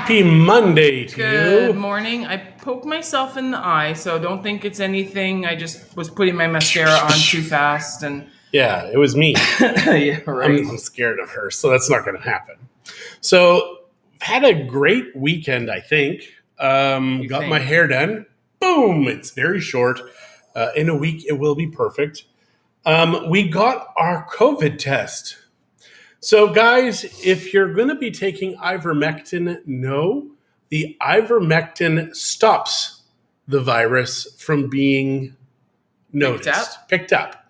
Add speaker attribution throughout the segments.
Speaker 1: Happy Monday to
Speaker 2: Good
Speaker 1: you.
Speaker 2: morning. I poked myself in the eye, so don't think it's anything. I just was putting my mascara on too fast, and
Speaker 1: Yeah, it was me.
Speaker 2: yeah, right.
Speaker 1: I'm scared of her, so that's not going to happen. So, had a great weekend, I think. Got my hair done. Boom! It's very short. In a week, it will be perfect. We got our COVID test. So, guys, if you're going to be taking ivermectin, no, the ivermectin stops the virus from being noticed, picked up.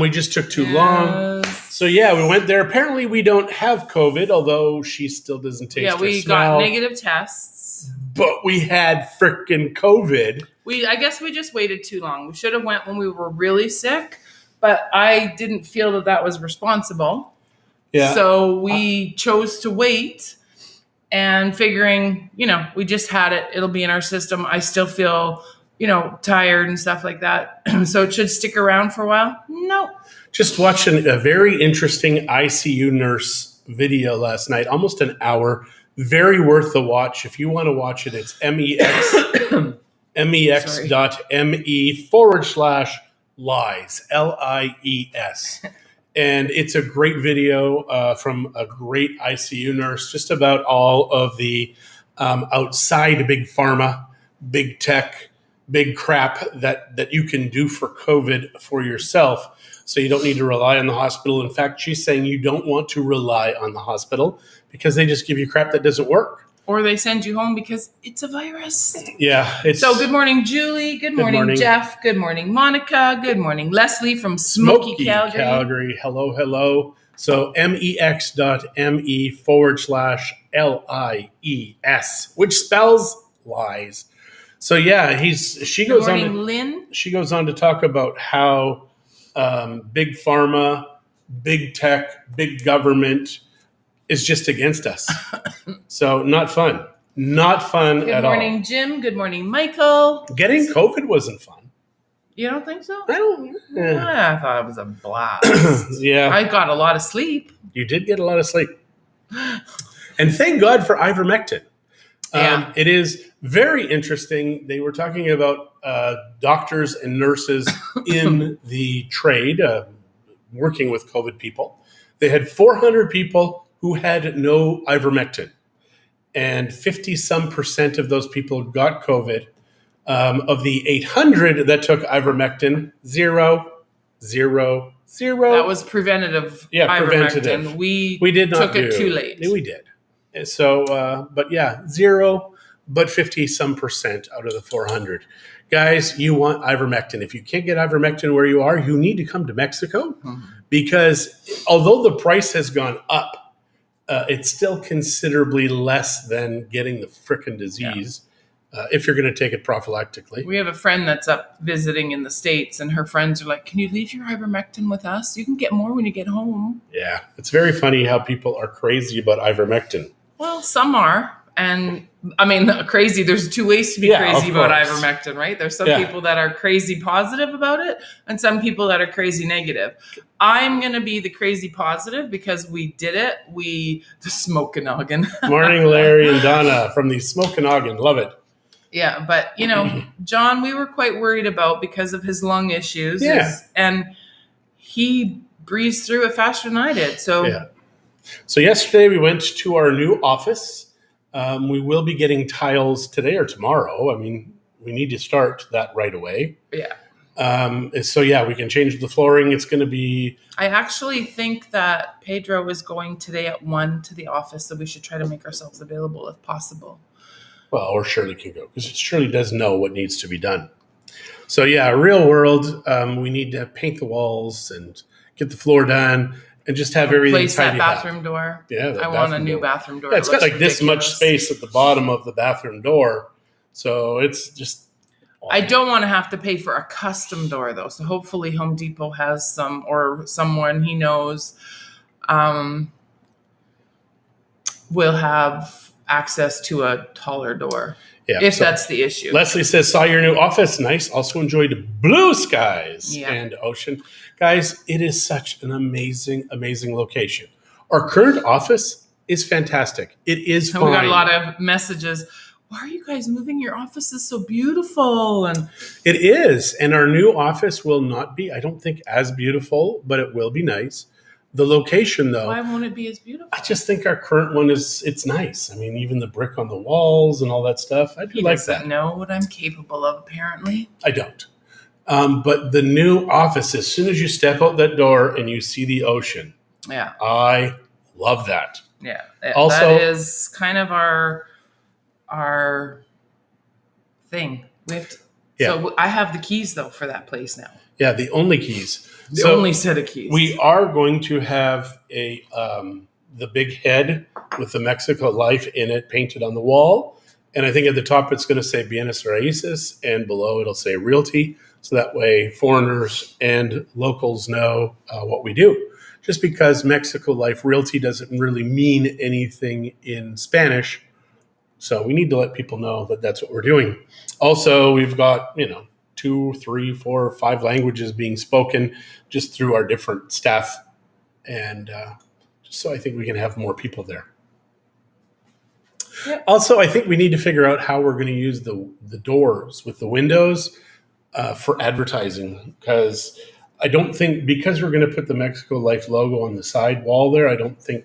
Speaker 1: We just took too long. So, yeah, we went there. Apparently, we don't have COVID, although she still doesn't taste
Speaker 2: Yeah,
Speaker 1: or
Speaker 2: we
Speaker 1: smell.
Speaker 2: got negative tests.
Speaker 1: But we had frickin' COVID.
Speaker 2: I guess we just waited too long. We should have went when we were really sick, but I didn't feel that was responsible.
Speaker 1: Yeah.
Speaker 2: So we chose to wait and figuring, we just had it. It'll be in our system. I still feel, tired and stuff like that. So it should stick around for a while. No.
Speaker 1: Just watching a very interesting ICU nurse video last night, almost an hour. Very worth the watch. If you want to watch it, it's mex.me/lies, LIES. And it's a great video from a great ICU nurse, just about all of the outside big pharma, big tech, big crap that you can do for COVID for yourself. So you don't need to rely on the hospital. In fact, she's saying you don't want to rely on the hospital because they just give you crap that doesn't work.
Speaker 2: Or they send you home because it's a virus.
Speaker 1: Yeah.
Speaker 2: So good morning, Julie. Good morning, Jeff. Good morning, Monica. Good morning, Leslie from Smoky Calgary.
Speaker 1: Hello. So mex.me/LIES, which spells lies. So yeah, she goes on to talk about how big pharma, big tech, big government is just against us. So not fun. Not fun at all.
Speaker 2: Good morning, Jim. Good morning, Michael.
Speaker 1: Getting COVID wasn't fun.
Speaker 2: You don't think so?
Speaker 1: I don't.
Speaker 2: I thought it was a blast.
Speaker 1: Yeah.
Speaker 2: I got a lot of sleep.
Speaker 1: You did get a lot of sleep. And thank God for ivermectin.
Speaker 2: Yeah.
Speaker 1: It is very interesting. They were talking about doctors and nurses in the trade working with COVID people. They had 400 people who had no ivermectin, and 50-some% of those people got COVID. Of the 800 that took ivermectin, zero.
Speaker 2: That was preventative.
Speaker 1: Yeah,
Speaker 2: ivermectin.
Speaker 1: preventative.
Speaker 2: We
Speaker 1: did not
Speaker 2: took it too late.
Speaker 1: We did. So, but yeah, zero, but 50-some% out of the 400. Guys, you want ivermectin. If you can't get ivermectin where you are, you need to come to Mexico because although the price has gone up, it's still considerably less than getting the frickin' disease if you're going to take it prophylactically.
Speaker 2: We have a friend that's up visiting in the States, and her friends are like, can you leave your ivermectin with us? You can get more when you get home.
Speaker 1: Yeah, it's very funny how people are crazy about ivermectin.
Speaker 2: Well, some are. And I mean, crazy, there's two ways to be crazy about ivermectin, right? There's some people that are crazy positive about it and some people that are crazy negative. I'm going to be the crazy positive because we did it. The Smokanoggin.
Speaker 1: Morning, Larry and Donna from the Smokanoggin. Love it.
Speaker 2: Yeah, but, John, we were quite worried about because of his lung issues.
Speaker 1: Yeah.
Speaker 2: And he breezed through it faster than I did. So
Speaker 1: yesterday we went to our new office. We will be getting tiles today or tomorrow. I mean, we need to start that right away.
Speaker 2: Yeah.
Speaker 1: So we can change the flooring. It's going to be...
Speaker 2: I actually think that Pedro is going today at 1 to the office, so we should try to make ourselves available if possible.
Speaker 1: Well, or Shirley can go because Shirley does know what needs to be done. So real world, we need to paint the walls and get the floor done. And just have everything
Speaker 2: replace that
Speaker 1: tidied
Speaker 2: bathroom
Speaker 1: up.
Speaker 2: door.
Speaker 1: Yeah,
Speaker 2: I want a new bathroom door.
Speaker 1: Yeah, it's got like this much space at the bottom of the bathroom door, so it's just.
Speaker 2: I don't want to have to pay for a custom door though. So hopefully Home Depot has some, or someone he knows, will have access to a taller door. Yeah, if that's the issue.
Speaker 1: Leslie says, saw your new office. Nice. Also enjoyed blue skies and ocean. Guys, it is such an amazing, amazing location. Our current office is fantastic. It is fine.
Speaker 2: We got a lot of messages. Why are you guys moving? Your office is so beautiful. And
Speaker 1: it is. And our new office will not be, I don't think, as beautiful, but it will be nice. The location, though.
Speaker 2: Why won't it be as beautiful?
Speaker 1: I just think our current one it's nice. I mean, even the brick on the walls and all that stuff. I do like that.
Speaker 2: He doesn't know what I'm capable of, apparently.
Speaker 1: I don't. But the new office, as soon as you step out that door and you see the ocean,
Speaker 2: yeah,
Speaker 1: I love that.
Speaker 2: Yeah.
Speaker 1: Also,
Speaker 2: that is kind of our thing. So I have the keys, though, for that place now.
Speaker 1: Yeah, the only keys.
Speaker 2: The only set of keys.
Speaker 1: We are going to have the big head with the Mexico life in it painted on the wall. And I think at the top it's going to say Bienes Raíces, and below it'll say Realty. So that way foreigners and locals know what we do. Just because Mexico Life Realty doesn't really mean anything in Spanish. So we need to let people know that that's what we're doing. Also, we've got, 2, 3, 4, 5 languages being spoken just through our different staff. And just so I think we can have more people there. Yep. Also, I think we need to figure out how we're going to use the doors with the windows for advertising, because I don't think, because we're going to put the Mexico Life logo on the side wall there, I don't think,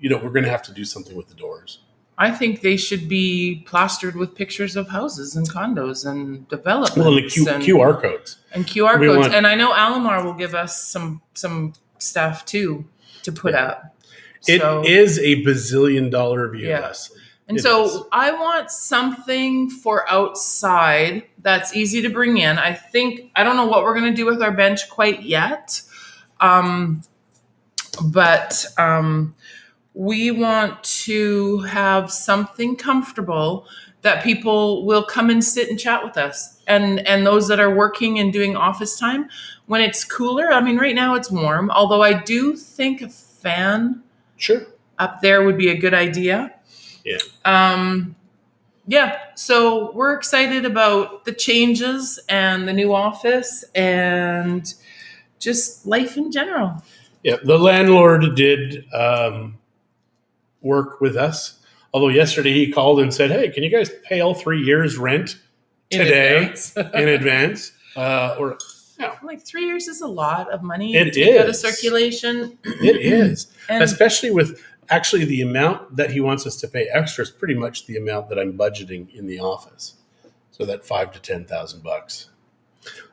Speaker 1: we're going to have to do something with the doors.
Speaker 2: I think they should be plastered with pictures of houses and condos and developments.
Speaker 1: Well, and QR codes.
Speaker 2: And QR codes. And I know Alamar will give us some stuff too to put up.
Speaker 1: It is a bazillion-dollar view.
Speaker 2: Yeah. And so I want something for outside that's easy to bring in. I don't know what we're going to do with our bench quite yet. But we want to have something comfortable that people will come and sit and chat with us. And those that are working and doing office time, when it's cooler, I mean, right now it's warm, although I do think a fan up there would be a good idea.
Speaker 1: Yeah.
Speaker 2: So we're excited about the changes and the new office and just life in general. Yeah,
Speaker 1: the landlord did work with us. Although yesterday he called and said, "Hey, can you guys pay all 3 years rent today in advance?"
Speaker 2: Like 3 years is a lot of money.
Speaker 1: It is
Speaker 2: out of circulation.
Speaker 1: It is, especially with actually the amount that he wants us to pay extra is pretty much the amount that I'm budgeting in the office. So that $5,000 to $10,000.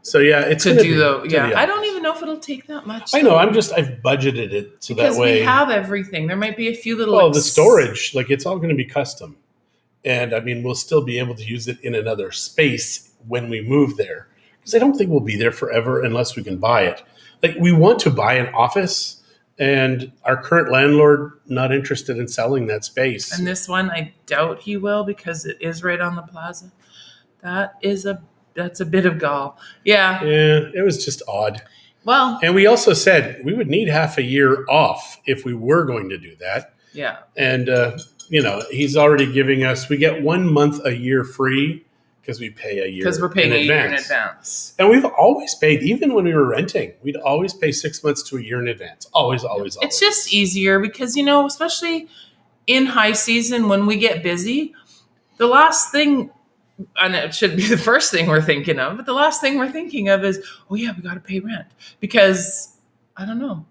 Speaker 1: So it's
Speaker 2: to do though. Yeah, I don't even know if it'll take that much.
Speaker 1: I know. I've budgeted it so
Speaker 2: because
Speaker 1: that way
Speaker 2: we have everything. There might be a few little.
Speaker 1: The storage, it's all going to be custom, and I mean we'll still be able to use it in another space when we move there, because I don't think we'll be there forever unless we can buy it. We want to buy an office. And our current landlord not interested in selling that space.
Speaker 2: And this one, I doubt he will, because it is right on the plaza. That's a bit of gall. Yeah.
Speaker 1: Yeah, it was just odd.
Speaker 2: Well,
Speaker 1: and we also said we would need half a year off if we were going to do that.
Speaker 2: Yeah.
Speaker 1: And he's already giving us. We get 1 month a year free. Because we pay a year.
Speaker 2: Because we're paying a year in advance.
Speaker 1: And we've always paid, even when we were renting, we'd always pay 6 months to a year in advance. Always.
Speaker 2: It's just easier because, especially in high season when we get busy, the last thing, and it should be the first thing we're thinking of, but the last thing we're thinking of is, we got to pay rent. Because, I don't know.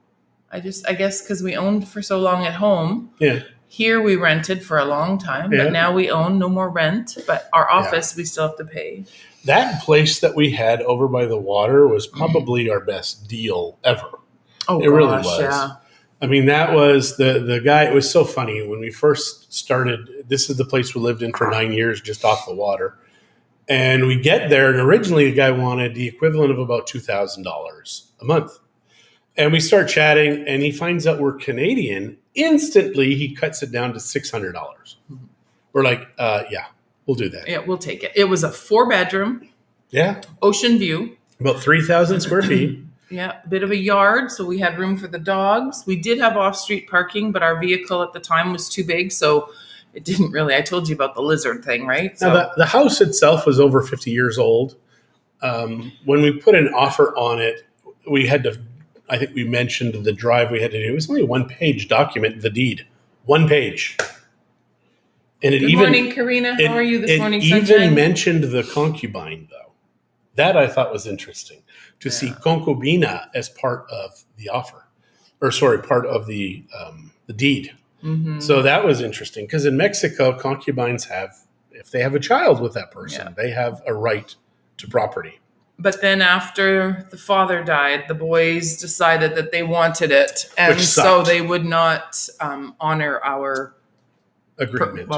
Speaker 2: I guess because we owned for so long at home.
Speaker 1: Yeah.
Speaker 2: Here we rented for a long time, but now we own no more rent. But our office, we still have to pay.
Speaker 1: That place that we had over by the water was probably our best deal ever.
Speaker 2: Oh,
Speaker 1: it really was. Yeah. I mean, that was the guy. It was so funny when we first started. This is the place we lived in for 9 years, just off the water. And we get there, and originally the guy wanted the equivalent of about $2,000 a month. And we start chatting, and he finds out we're Canadian. Instantly, he cuts it down to $600. We're like, we'll do that.
Speaker 2: Yeah, we'll take it. It was a 4-bedroom.
Speaker 1: Yeah.
Speaker 2: Ocean view.
Speaker 1: About 3,000 square feet.
Speaker 2: Yeah, a bit of a yard, so we had room for the dogs. We did have off-street parking, but our vehicle at the time was too big, so it didn't really. I told you about the lizard thing, right? So,
Speaker 1: now, the house itself was over 50 years old. When we put an offer on it, we had to. I think we mentioned the drive we had to do. It was only a 1-page document, the deed. 1 page. And
Speaker 2: Good morning, Karina. How are you this morning, sunshine?
Speaker 1: It even mentioned the concubine, though. That I thought was interesting, to see concubina as part of the offer. Part of the deed. Mm-hmm. So that was interesting, because in Mexico, concubines if they have a child with that person, they have a right to property.
Speaker 2: But then after the father died, the boys decided that they wanted it. And so they would not honor our
Speaker 1: agreement.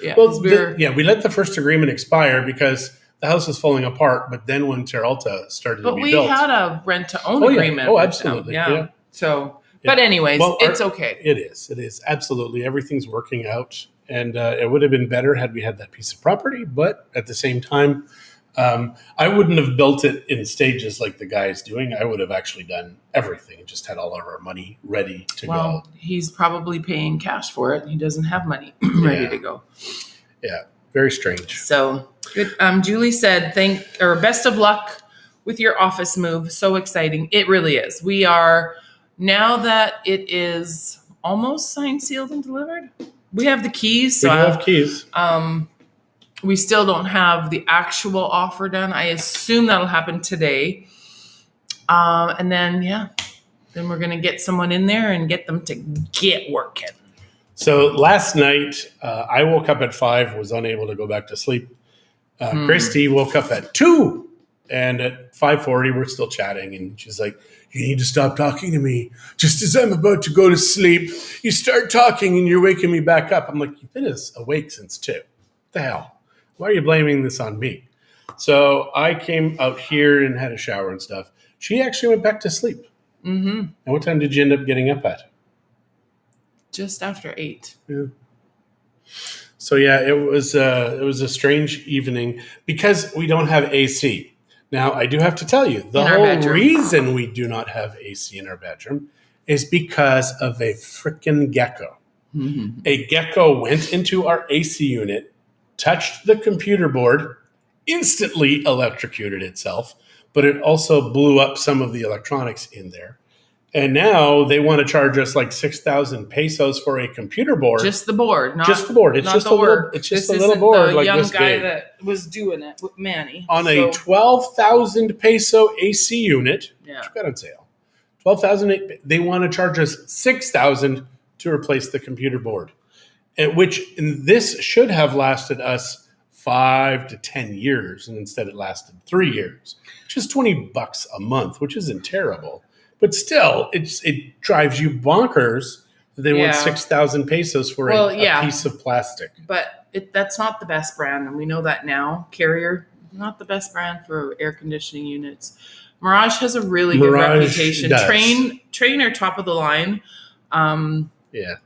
Speaker 1: We let the first agreement expire because the house was falling apart. But then when Terralta started to be built. But we
Speaker 2: had a rent-to-own agreement.
Speaker 1: Oh, absolutely.
Speaker 2: Yeah. So, but anyways, it's okay.
Speaker 1: It is. Absolutely. Everything's working out. And it would have been better had we had that piece of property. But at the same time, I wouldn't have built it in stages like the guy's doing. I would have actually done everything and just had all of our money ready to go.
Speaker 2: Well, he's probably paying cash for it. He doesn't have money ready to go.
Speaker 1: Yeah, very strange.
Speaker 2: So, good. Julie said, best of luck with your office move. So exciting. It really is. We are, now that it is almost signed, sealed, and delivered, we have the keys.
Speaker 1: We have keys.
Speaker 2: We still don't have the actual offer done. I assume that'll happen today. And then we're going to get someone in there and get them to get working.
Speaker 1: So last night, I woke up at 5, was unable to go back to sleep. Christie woke up at 2, and at 5:40, we're still chatting. And she's like, "You need to stop talking to me. Just as I'm about to go to sleep, you start talking and you're waking me back up." I'm like, "You've been awake since 2. What the hell? Why are you blaming this on me?" So I came out here and had a shower and stuff. She actually went back to sleep. Mm-hmm. And what time did you end up getting up at?
Speaker 2: Just after 8.
Speaker 1: Yeah. So it was a strange evening because we don't have AC. Now I do have to tell you, the whole reason we do not have AC in our bedroom is because of a freaking gecko. Mm-hmm. A gecko went into our AC unit, touched the computer board, instantly electrocuted itself, but it also blew up some of the electronics in there. And now they want to charge us like 6,000 pesos for a computer board.
Speaker 2: Just the board,
Speaker 1: just the board. It's just a little. It's just a little board
Speaker 2: the
Speaker 1: like
Speaker 2: young
Speaker 1: this
Speaker 2: guy
Speaker 1: big.
Speaker 2: that was doing it with Manny
Speaker 1: on a 12,000 peso AC unit.
Speaker 2: Yeah,
Speaker 1: which got on sale. 12,000. They want to charge us 6,000 to replace the computer board, and this should have lasted us 5 to 10 years, and instead it lasted 3 years, which is $20 a month, which isn't terrible. But still, it drives you bonkers that they want 6,000 pesos for a piece of plastic.
Speaker 2: But that's not the best brand, and we know that now. Carrier, not the best brand for air conditioning units. Mirage has a really good reputation. Train are top of the line. And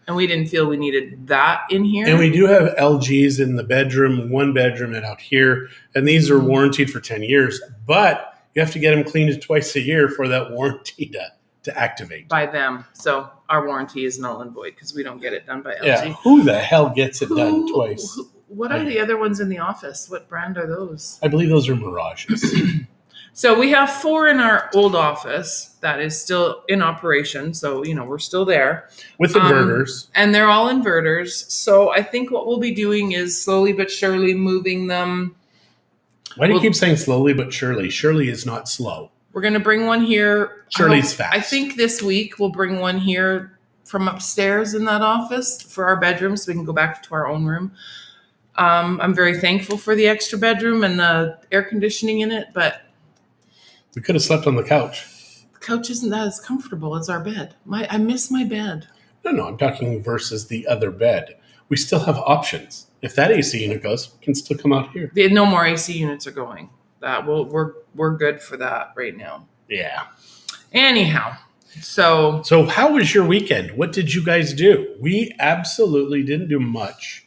Speaker 2: we didn't feel we needed that in here.
Speaker 1: And we do have LGs in the bedroom, 1 bedroom and out here, and these are warranted for 10 years. But you have to get them cleaned twice a year for that warranty to activate.
Speaker 2: By them. So our warranty is null and void because we don't get it done by LG.
Speaker 1: Yeah, who the hell gets it done twice?
Speaker 2: What are the other ones in the office? What brand are those?
Speaker 1: I believe those are Mirages.
Speaker 2: So we have 4 in our old office that is still in operation. So, we're still there.
Speaker 1: With inverters.
Speaker 2: And they're all inverters. So I think what we'll be doing is slowly but surely moving them.
Speaker 1: Why do you keep saying slowly but surely? Surely is not slow.
Speaker 2: We're going to bring one here.
Speaker 1: Surely's fast.
Speaker 2: I think this week we'll bring one here from upstairs in that office for our bedroom so we can go back to our own room. I'm very thankful for the extra bedroom and the air conditioning in it, but
Speaker 1: we could have slept on the couch.
Speaker 2: The couch isn't that as comfortable as our bed. I miss my bed.
Speaker 1: No, I'm talking versus the other bed. We still have options. If that AC unit goes, we can still come out here.
Speaker 2: No more AC units are going. We're good for that right now.
Speaker 1: Yeah.
Speaker 2: Anyhow, so
Speaker 1: how was your weekend? What did you guys do? We absolutely didn't do much.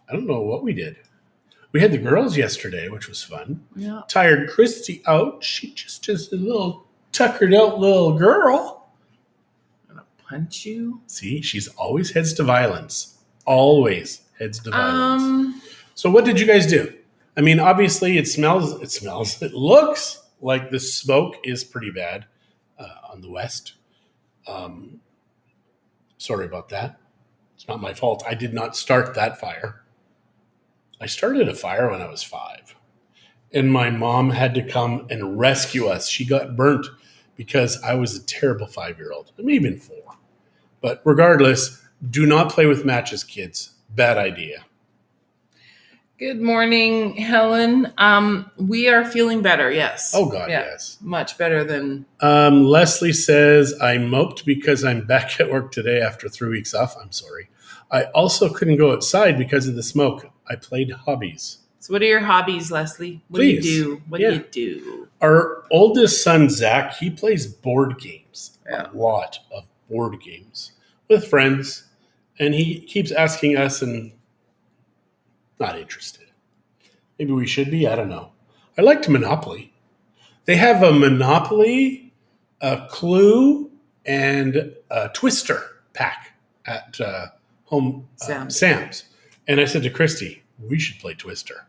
Speaker 1: I don't know what we did. We had the girls yesterday, which was fun.
Speaker 2: Yeah.
Speaker 1: Tired Christie out. She just is a little tuckered out little girl.
Speaker 2: I'm gonna punch you.
Speaker 1: See, she's always heads to violence. Always heads to violence. So what did you guys do? I mean, obviously it looks like the smoke is pretty bad on the west. Sorry about that. It's not my fault. I did not start that fire. I started a fire when I was 5. And my mom had to come and rescue us. She got burnt because I was a terrible 5-year-old. Maybe even 4. But regardless, do not play with matches, kids. Bad idea.
Speaker 2: Good morning, Helen. We are feeling better, yes.
Speaker 1: Oh, God, yes.
Speaker 2: Much better than...
Speaker 1: Leslie says, I moped because I'm back at work today after 3 weeks off. I'm sorry. I also couldn't go outside because of the smoke. I played hobbies.
Speaker 2: So what are your hobbies, Leslie? What
Speaker 1: Please.
Speaker 2: do you do? What do you do?
Speaker 1: Our oldest son, Zach, he plays board games.
Speaker 2: Yeah.
Speaker 1: A lot of board games with friends. And he keeps asking us and not interested. Maybe we should be. I don't know. I liked Monopoly. They have a Monopoly, a Clue, and a Twister pack at home Sam's. And I said to Christie, we should play Twister.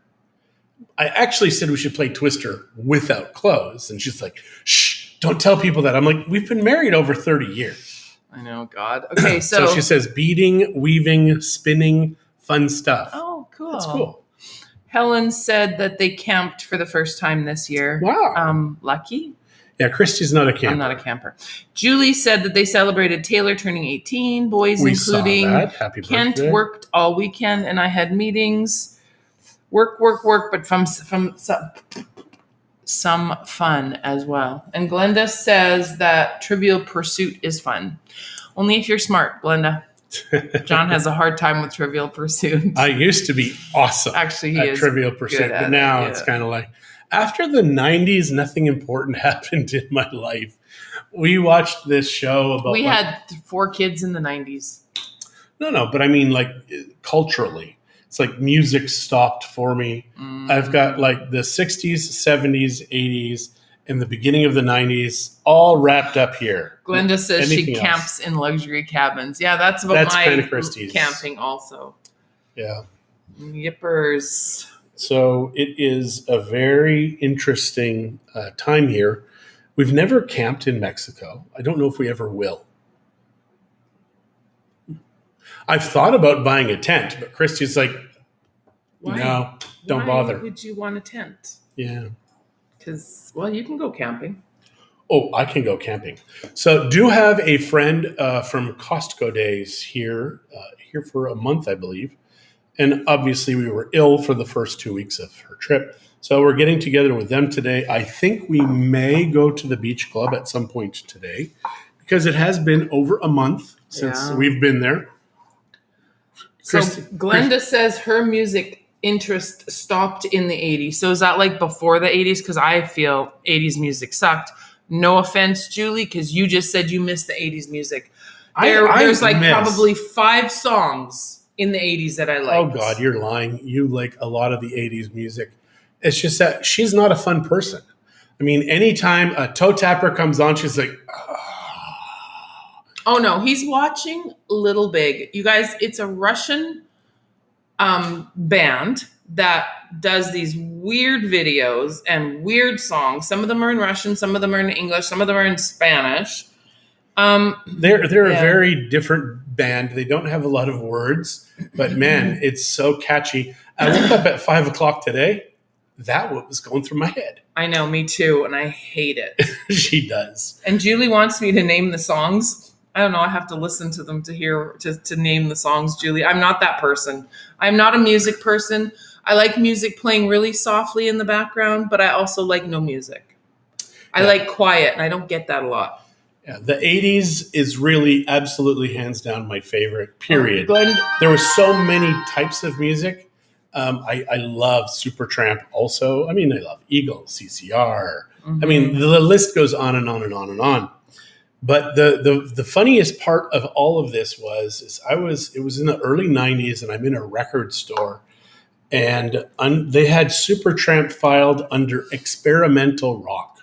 Speaker 1: I actually said we should play Twister without clothes. And she's like, shh, don't tell people that. I'm like, we've been married over 30 years.
Speaker 2: I know, God. Okay,
Speaker 1: so she says beading, weaving, spinning, fun stuff.
Speaker 2: Oh, cool.
Speaker 1: That's cool.
Speaker 2: Helen said that they camped for the first time this year.
Speaker 1: Wow.
Speaker 2: Lucky.
Speaker 1: Yeah, Christie's not a camper.
Speaker 2: I'm not a camper. Julie said that they celebrated Taylor turning 18, boys
Speaker 1: we
Speaker 2: including.
Speaker 1: Saw that. Happy
Speaker 2: Kent
Speaker 1: birthday.
Speaker 2: Worked all weekend, and I had meetings. Work, but from some fun as well. And Glenda says that Trivial Pursuit is fun. Only if you're smart, Glenda. John has a hard time with Trivial Pursuit.
Speaker 1: I used to be awesome
Speaker 2: Actually, he
Speaker 1: at
Speaker 2: is
Speaker 1: Trivial Pursuit, but now it's kind of like, after the 90s, nothing important happened in my life. We watched this show about...
Speaker 2: We had 4 kids in the 90s.
Speaker 1: No, but I mean, like, culturally. It's like music stopped for me. I've got, like, the 60s, 70s, 80s, and the beginning of the 90s all wrapped up here.
Speaker 2: Glenda says she camps in luxury cabins. Yeah, that's my
Speaker 1: kind of Christie's
Speaker 2: camping also.
Speaker 1: Yeah.
Speaker 2: Yippers.
Speaker 1: So it is a very interesting time here. We've never camped in Mexico. I don't know if we ever will. I've thought about buying a tent, but Christie's like, no, don't bother.
Speaker 2: Why would you want a tent?
Speaker 1: Yeah.
Speaker 2: Because, well, you can go camping.
Speaker 1: Oh, I can go camping. So do have a friend from Costco days here for a month, I believe. And obviously we were ill for the first 2 weeks of her trip. So we're getting together with them today. I think we may go to the beach club at some point today because it has been over a month since we've been there.
Speaker 2: So Glenda says her music interest stopped in the 80s. So is that like before the 80s? Because I feel 80s music sucked. No offense, Julie, because you just said you missed the 80s music. There's probably 5 songs in the 80s that I like.
Speaker 1: Oh, God, you're lying. You like a lot of the 80s music. It's just that she's not a fun person. I mean, anytime a toe tapper comes on, she's like,
Speaker 2: oh, no, he's watching Little Big. You guys, it's a Russian band that does these weird videos and weird songs. Some of them are in Russian, some of them are in English, some of them are in Spanish.
Speaker 1: They're a very different band. They don't have a lot of words, but man, it's so catchy. I woke up at 5 o'clock today. That was going through my head.
Speaker 2: I know, me too, and I hate it.
Speaker 1: She does.
Speaker 2: And Julie wants me to name the songs. I don't know. I have to listen to them to name the songs, Julie. I'm not that person. I'm not a music person. I like music playing really softly in the background, but I also like no music. I like quiet, and I don't get that a lot.
Speaker 1: Yeah, the 80s is really absolutely hands down my favorite, period. There were so many types of music. I love Supertramp also. I mean, I love Eagles, CCR. I mean, the list goes on and on and on and on. But the funniest part of all of this it was in the early 90s, and I'm in a record store, and they had Supertramp filed under experimental rock.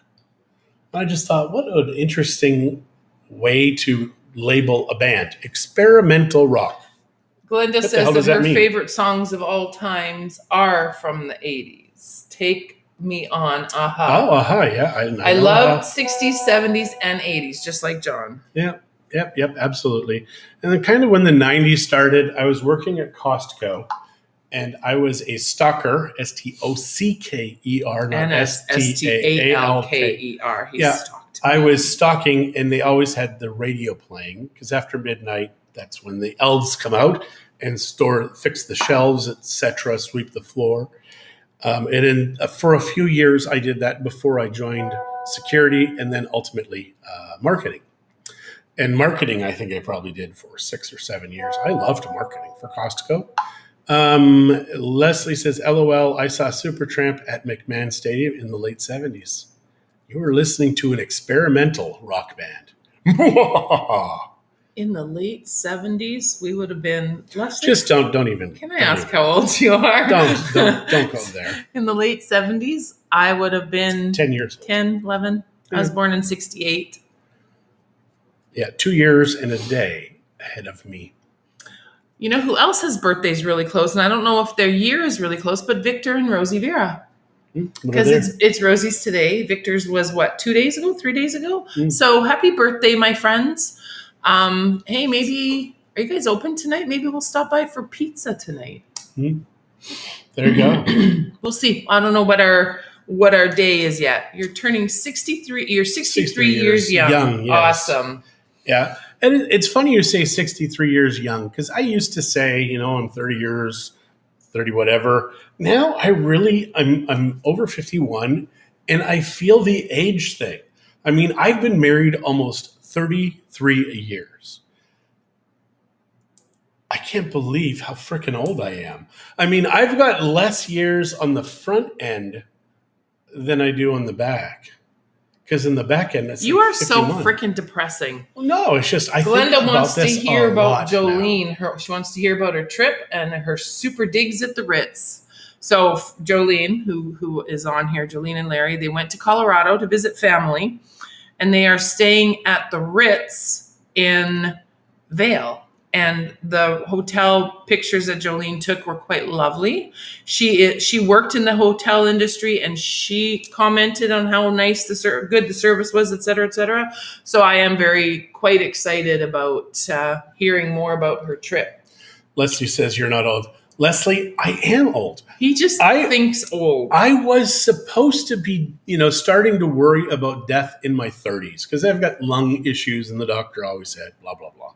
Speaker 1: I just thought, what an interesting way to label a band. Experimental rock.
Speaker 2: Glenda says that her favorite songs of all times are from the 80s. Take Me On, Aha.
Speaker 1: Oh, Aha, yeah.
Speaker 2: I love 60s, 70s, and 80s, just like John.
Speaker 1: Yeah. Yep, absolutely. And then kind of when the 90s started, I was working at Costco and I was a stalker, Stocker, not
Speaker 2: Stalker. He
Speaker 1: Yeah,
Speaker 2: stalked
Speaker 1: I
Speaker 2: me.
Speaker 1: was stalking and they always had the radio playing because after midnight, that's when the elves come out and fix the shelves, etc., sweep the floor. For a few years, I did that before I joined security and then ultimately marketing. And marketing, I think I probably did for 6 or 7 years. I loved marketing for Costco. Leslie says, LOL, I saw Supertramp at McMahon Stadium in the late 70s. You were listening to an experimental rock band.
Speaker 2: In the late 70s, we would have been... Leslie,
Speaker 1: just don't even...
Speaker 2: Can I ask how old you are?
Speaker 1: Don't go there.
Speaker 2: In the late 70s, I would have been...
Speaker 1: 10 years old.
Speaker 2: 10, 11. Yeah. I was born in 68.
Speaker 1: Yeah, 2 years and a day ahead of me.
Speaker 2: You know who else has birthdays really close? And I don't know if their year is really close, but Victor and Rosie Vera. Because it's Rosie's today. Victor's was what, 2 days ago, 3 days ago? So happy birthday, my friends. Hey, maybe, are you guys open tonight? Maybe we'll stop by for pizza tonight.
Speaker 1: There you go.
Speaker 2: We'll see. I don't know what our day is yet. You're turning 63. You're 63 years young. Yes. Awesome.
Speaker 1: Yeah. And it's funny you say 63 years young because I used to say, I'm 30 years, 30 whatever. Now I'm over 51 and I feel the age thing. I mean, I've been married almost 33 years. I can't believe how freaking old I am. I mean, I've got less years on the front end than I do on the back. Because in the back end, it's
Speaker 2: you are 51. So freaking depressing.
Speaker 1: Well, no, it's just
Speaker 2: Glenda wants to hear about Jolene. She wants to hear about her trip and her super digs at the Ritz. So Jolene, who is on here, Jolene and Larry, they went to Colorado to visit family, and they are staying at the Ritz in Vail. And the hotel pictures that Jolene took were quite lovely. She worked in the hotel industry, and she commented on how nice good the service was, et cetera, et cetera. So I am quite excited about hearing more about her trip.
Speaker 1: Leslie says you're not old. Leslie, I am old.
Speaker 2: He just thinks old.
Speaker 1: I was supposed to be, starting to worry about death in my 30s because I've got lung issues, and the doctor always said blah blah blah.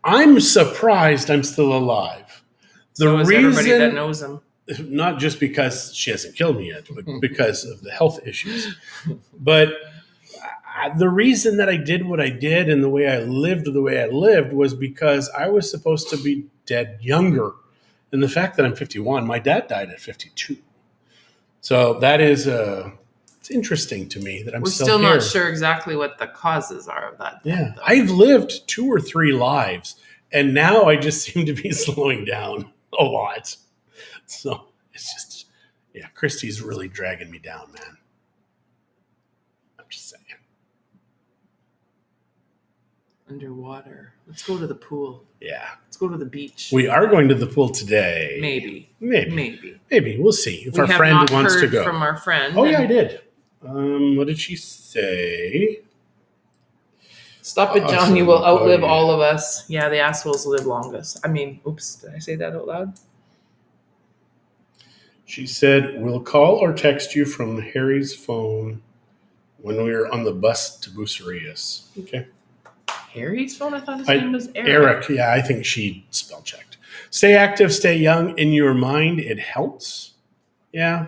Speaker 1: I'm surprised I'm still alive.
Speaker 2: So is everybody that knows him.
Speaker 1: Not just because she hasn't killed me yet, but because of the health issues. But the reason that I did what I did and the way I lived was because I was supposed to be dead younger. And the fact that I'm 51, my dad died at 52. So that is it's interesting to me that I'm still here.
Speaker 2: Not sure exactly what the causes are of that.
Speaker 1: Yeah. I've lived 2 or 3 lives, and now I just seem to be slowing down a lot. So it's just, Christie's really dragging me down, man. I'm just saying.
Speaker 2: Underwater. Let's go to the pool.
Speaker 1: Yeah.
Speaker 2: Let's go to the beach.
Speaker 1: We are going to the pool today.
Speaker 2: Maybe.
Speaker 1: We'll see if our friend wants to go.
Speaker 2: From our friend.
Speaker 1: Oh, yeah, I did. What did she say?
Speaker 2: Stop it, John. You will outlive all of us. Yeah, the assholes live longest. I mean, oops, did I say that out loud?
Speaker 1: She said, we'll call or text you from Harry's phone when we were on the bus to Bucerius. Okay.
Speaker 2: Harry's phone? I thought his name was Eric.
Speaker 1: Eric, yeah, I think she spell checked. Stay active, stay young in your mind. It helps. Yeah.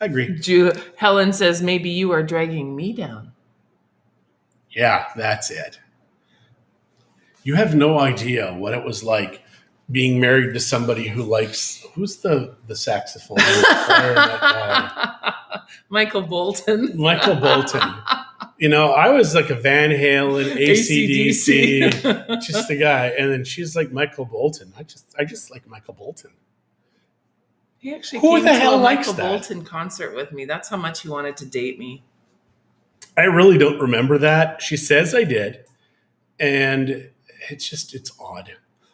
Speaker 1: I agree.
Speaker 2: Helen says, maybe you are dragging me down.
Speaker 1: Yeah, that's it. You have no idea what it was like being married to somebody who likes, who's the saxophone player?
Speaker 2: Michael Bolton.
Speaker 1: Michael Bolton. I was like a Van Halen, AC/DC, just the guy. And then she's like Michael Bolton. I just like Michael Bolton.
Speaker 2: He actually came to a Michael Bolton concert with me. That's how much he wanted to date me.
Speaker 1: I really don't remember that. She says I did. And it's odd.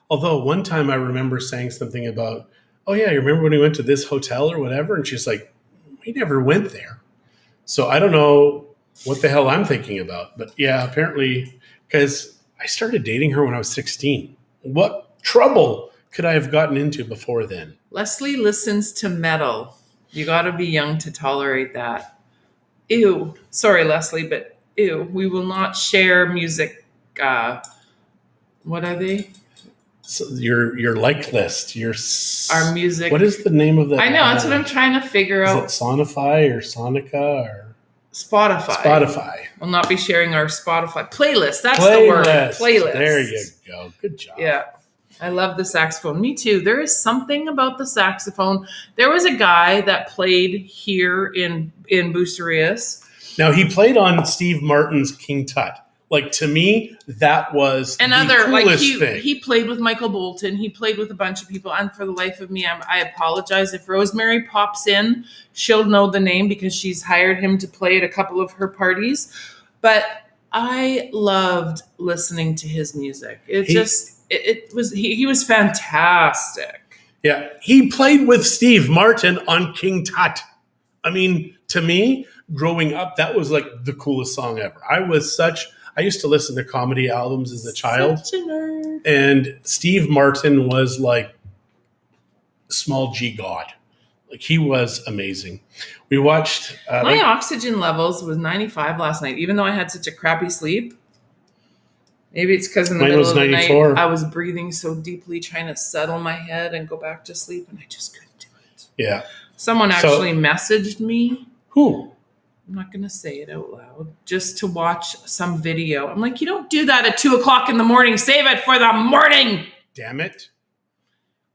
Speaker 1: Although one time I remember saying something about, oh yeah, you remember when we went to this hotel or whatever? And she's like, we never went there. So I don't know. what the hell I'm thinking about. But yeah, apparently, because I started dating her when I was 16. What trouble could I have gotten into before then?
Speaker 2: Leslie listens to metal. You got to be young to tolerate that. Ew. Sorry, Leslie, but ew. We will not share music. What are they?
Speaker 1: So your like list,
Speaker 2: Our music.
Speaker 1: What is the name of that?
Speaker 2: I know, that's what I'm trying to figure out.
Speaker 1: Is it Sonify or Sonica or
Speaker 2: Spotify?
Speaker 1: Spotify.
Speaker 2: We'll not be sharing our Spotify playlist. That's the word. Playlist.
Speaker 1: There you go. Good job.
Speaker 2: Yeah. I love the saxophone. Me too. There is something about the saxophone. There was a guy that played here in Boosterias.
Speaker 1: Now he played on Steve Martin's King Tut. Like, to me, that was the coolest thing.
Speaker 2: He played with Michael Bolton. He played with a bunch of people. And for the life of me, I apologize. If Rosemary pops in, she'll know the name because she's hired him to play at a couple of her parties. But I loved listening to his music. He was fantastic.
Speaker 1: Yeah. He played with Steve Martin on King Tut. I mean, to me, growing up, that was like the coolest song ever. I used to listen to comedy albums as a child.
Speaker 2: Such a nerd.
Speaker 1: And Steve Martin was like small G God. Like, he was amazing. We watched...
Speaker 2: my oxygen levels was 95 last night, even though I had such a crappy sleep. Maybe it's because in the middle of the 94. Night, I was breathing so deeply, trying to settle my head and go back to sleep, and I just couldn't do it.
Speaker 1: Yeah.
Speaker 2: Someone actually messaged me.
Speaker 1: Who?
Speaker 2: I'm not going to say it out loud, just to watch some video. I'm like, you don't do that at 2:00 in the morning. Save it for the morning.
Speaker 1: Damn it.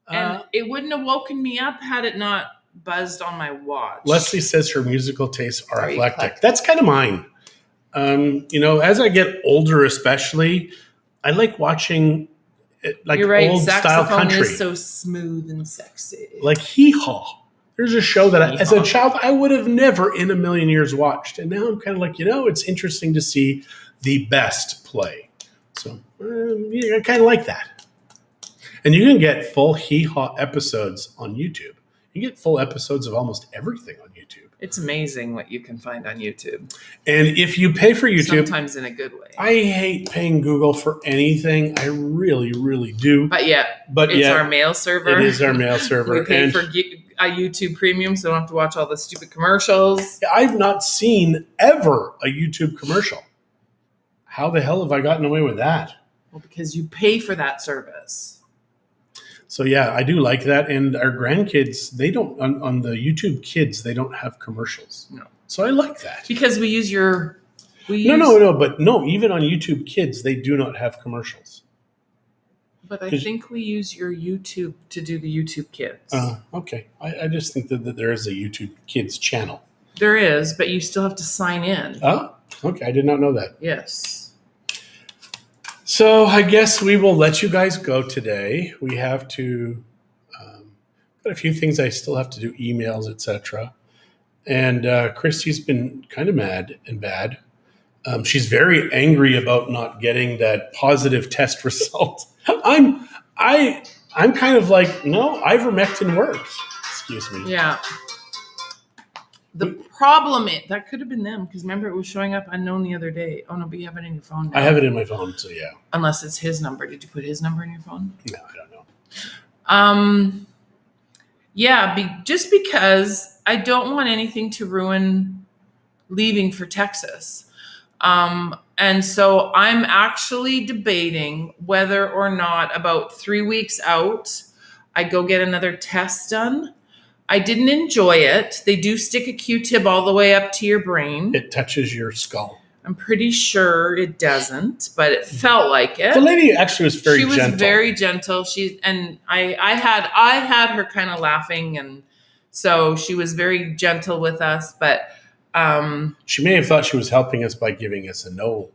Speaker 2: And it wouldn't have woken me up had it not buzzed on my watch.
Speaker 1: Leslie says her musical tastes are eclectic. That's kind of mine. As I get older, especially, I like watching
Speaker 2: You're right.
Speaker 1: old style country.
Speaker 2: Is so smooth and sexy.
Speaker 1: Like Hee Haw. There's a show that as a child I would have never in a million years watched. And now I'm kind of like, it's interesting to see the best play. So I kind of like that. And you can get full Hee Haw episodes on YouTube. You get full episodes of almost everything on YouTube.
Speaker 2: It's amazing what you can find on YouTube.
Speaker 1: And if you pay for YouTube...
Speaker 2: Sometimes in a good way.
Speaker 1: I hate paying Google for anything. I really, really do.
Speaker 2: But it's our mail server.
Speaker 1: It is our mail server.
Speaker 2: We pay for a YouTube Premium, so I don't have to watch all the stupid commercials.
Speaker 1: I've not seen ever a YouTube commercial. How the hell have I gotten away with that?
Speaker 2: Well, because you pay for that service.
Speaker 1: So yeah, I do like that. And our grandkids, they don't, on the YouTube Kids, they don't have commercials.
Speaker 2: No.
Speaker 1: So I like that.
Speaker 2: Because we use your...
Speaker 1: Even on YouTube Kids, they do not have commercials.
Speaker 2: But I think we use your YouTube to do the YouTube Kids.
Speaker 1: Okay. I just think that there is a YouTube Kids channel.
Speaker 2: There is, but you still have to sign in.
Speaker 1: Oh, okay. I did not know that.
Speaker 2: Yes.
Speaker 1: So I guess we will let you guys go today. We have to got a few things I still have to do, emails, etc. And Christie's been kind of mad and bad. She's very angry about not getting that positive test result. I'm kind of like, no, ivermectin works. Excuse me.
Speaker 2: Yeah. The problem that could have been them, because remember it was showing up unknown the other day. Oh no, but you have it in your phone now.
Speaker 1: I have it in my phone, so yeah.
Speaker 2: Unless it's his number. Did you put his number in your phone?
Speaker 1: No, I don't know.
Speaker 2: Just because I don't want anything to ruin leaving for Texas. And so I'm actually debating whether or not about 3 weeks out, I go get another test done. I didn't enjoy it. They do stick a Q-tip all the way up to your brain.
Speaker 1: It touches your skull.
Speaker 2: I'm pretty sure it doesn't, but it felt like it.
Speaker 1: The lady actually was very gentle. She was
Speaker 2: very gentle. I had her kind of laughing, and so she was very gentle with us. But
Speaker 1: she may have thought she was helping us by giving us a no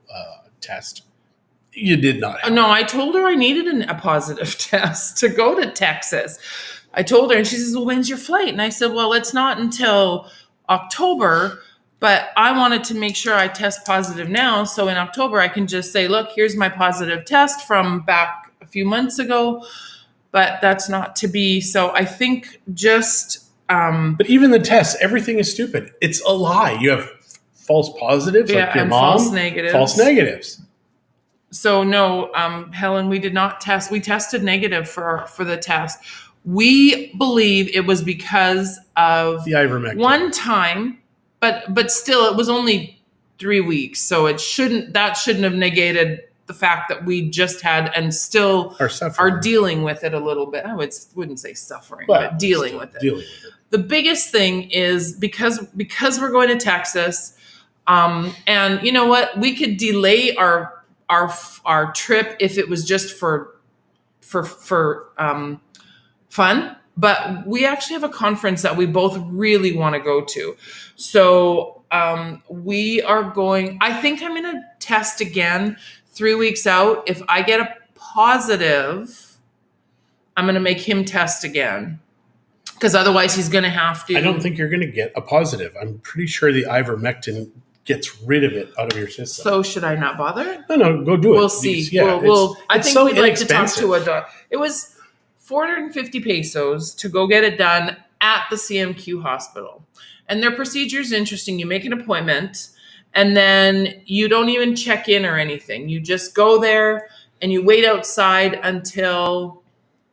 Speaker 1: test. You did not.
Speaker 2: No, I told her I needed a positive test to go to Texas. I told her, and she says, well, when's your flight? And I said, well, it's not until October, but I wanted to make sure I test positive now. So in October, I can just say, look, here's my positive test from back a few months ago, but that's not to be. So I think just...
Speaker 1: but even the tests, everything is stupid. It's a lie. You have false positives, like your
Speaker 2: and
Speaker 1: mom,
Speaker 2: false negatives.
Speaker 1: False negatives.
Speaker 2: So no, Helen, we did not test. We tested negative for the test. We believe it was because of
Speaker 1: The ivermectin.
Speaker 2: one time, but still, it was only 3 weeks, so that shouldn't have negated the fact that we just had and still are dealing with it a little bit. I wouldn't say suffering, but dealing with it. The biggest thing is because we're going to Texas, and you know what, we could delay our trip if it was just for fun, but we actually have a conference that we both really want to go to. So we are going, I think I'm going to test again 3 weeks out. If I get a positive, I'm going to make him test again, because otherwise he's going to have to.
Speaker 1: I don't think you're going to get a positive. I'm pretty sure the ivermectin gets rid of it out of your system.
Speaker 2: So should I not bother?
Speaker 1: No, go do it.
Speaker 2: We'll see.
Speaker 1: Yeah,
Speaker 2: I think we'd like to talk to a doctor. It was 450 pesos to go get it done at the CMQ hospital. And their procedure is interesting. You make an appointment and then you don't even check in or anything. You just go there and you wait outside until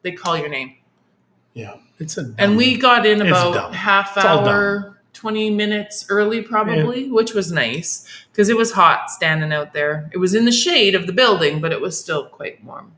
Speaker 2: they call your name.
Speaker 1: Yeah.
Speaker 2: And we got in about half hour, 20 minutes early probably, which was nice because it was hot standing out there. It was in the shade of the building, but it was still quite warm.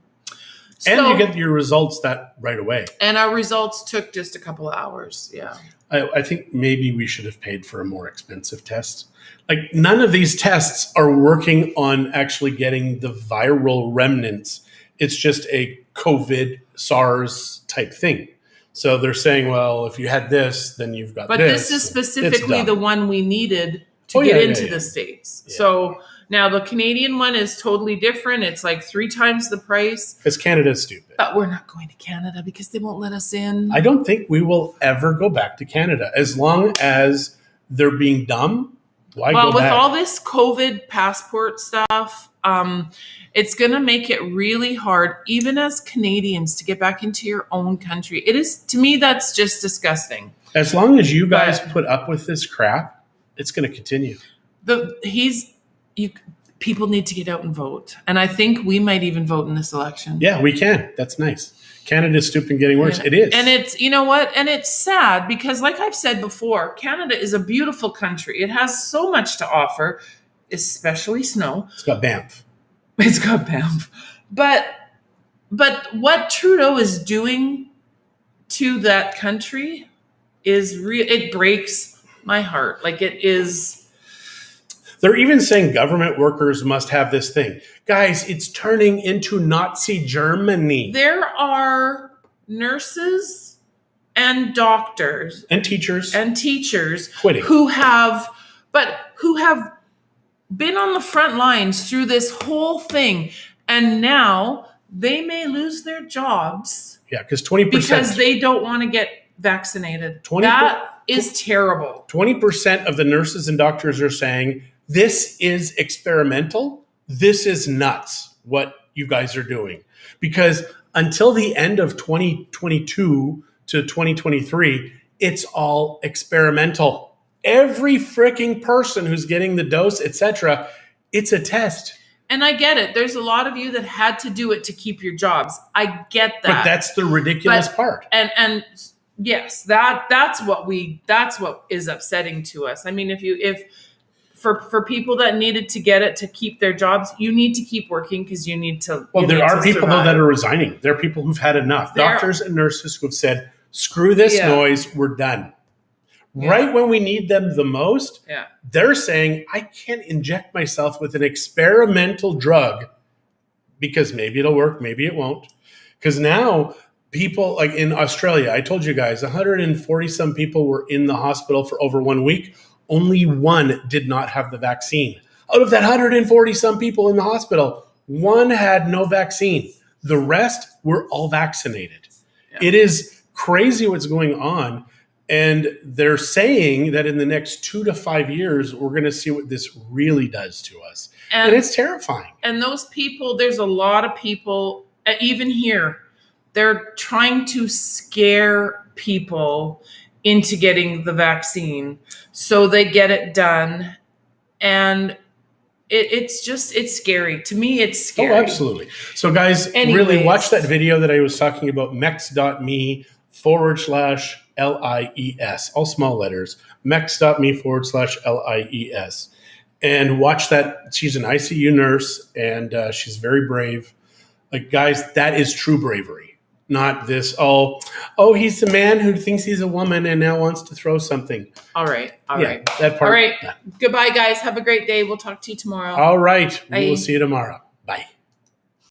Speaker 1: And you get your results that right away.
Speaker 2: And our results took just a couple of hours. Yeah.
Speaker 1: I think maybe we should have paid for a more expensive test. Like, none of these tests are working on actually getting the viral remnants. It's just a COVID SARS type thing. So they're saying, well, if you had this, then you've got this.
Speaker 2: But this is specifically the one we needed to get into the States. Yeah. So now the Canadian one is totally different. It's like 3 times the price.
Speaker 1: Because Canada's stupid.
Speaker 2: But we're not going to Canada because they won't let us in.
Speaker 1: I don't think we will ever go back to Canada. As long as they're being dumb, why go back?
Speaker 2: Well, with all this COVID passport stuff, it's going to make it really hard, even as Canadians, to get back into your own country. It is, to me, that's just disgusting.
Speaker 1: As long as you guys put up with this crap, it's going to continue.
Speaker 2: People need to get out and vote. And I think we might even vote in this election.
Speaker 1: Yeah, we can. That's nice. Canada's stupid and getting worse. It is.
Speaker 2: And it's, you know what? And it's sad because, like I've said before, Canada is a beautiful country. It has so much to offer, especially snow.
Speaker 1: It's got Banff.
Speaker 2: It's got Banff. But what Trudeau is doing to that country is it breaks my heart. Like, it is.
Speaker 1: They're even saying government workers must have this thing. Guys, it's turning into Nazi Germany.
Speaker 2: There are nurses and doctors
Speaker 1: and teachers
Speaker 2: quitting, who have been on the front lines through this whole thing, and now they may lose their jobs.
Speaker 1: Yeah, because 20%.
Speaker 2: Because they don't want to get vaccinated. That is terrible.
Speaker 1: 20% of the nurses and doctors are saying, this is experimental. This is nuts what you guys are doing. Because until the end of 2022 to 2023, it's all experimental. Every freaking person who's getting the dose, etc., it's a test.
Speaker 2: And I get it. There's a lot of you that had to do it to keep your jobs. I get that.
Speaker 1: But that's the ridiculous part.
Speaker 2: And yes, that's what is upsetting to us. I mean, if for people that needed to get it to keep their jobs, you need to keep working because you need to.
Speaker 1: Well, there are people though that are resigning. There are people who've had enough. Doctors and nurses who have said, "Screw this noise, we're done." Yeah. Right when we need them the most, they're saying, I can't inject myself with an experimental drug because maybe it'll work, maybe it won't. Because now people, like in Australia, I told you guys, 140 some people were in the hospital for over 1 week. Only one did not have the vaccine. Out of that 140 some people in the hospital, one had no vaccine. The rest were all vaccinated. Yeah. It is crazy what's going on. And they're saying that in the next 2 to 5 years, we're going to see what this really does to us. And it's terrifying.
Speaker 2: And those people, there's a lot of people, even here, they're trying to scare people into getting the vaccine so they get it done And it's scary. To me, it's scary.
Speaker 1: Oh, absolutely. So guys, really watch that video that I was talking about, mex.me/LIES, all small letters, mex.me/LIES. And watch that. She's an ICU nurse, and she's very brave. Like, guys, that is true bravery. Not this, he's the man who thinks he's a woman and now wants to throw something.
Speaker 2: All right.
Speaker 1: That part.
Speaker 2: All right. Goodbye, guys. Have a great day. We'll talk to you tomorrow.
Speaker 1: All right. We will see you tomorrow.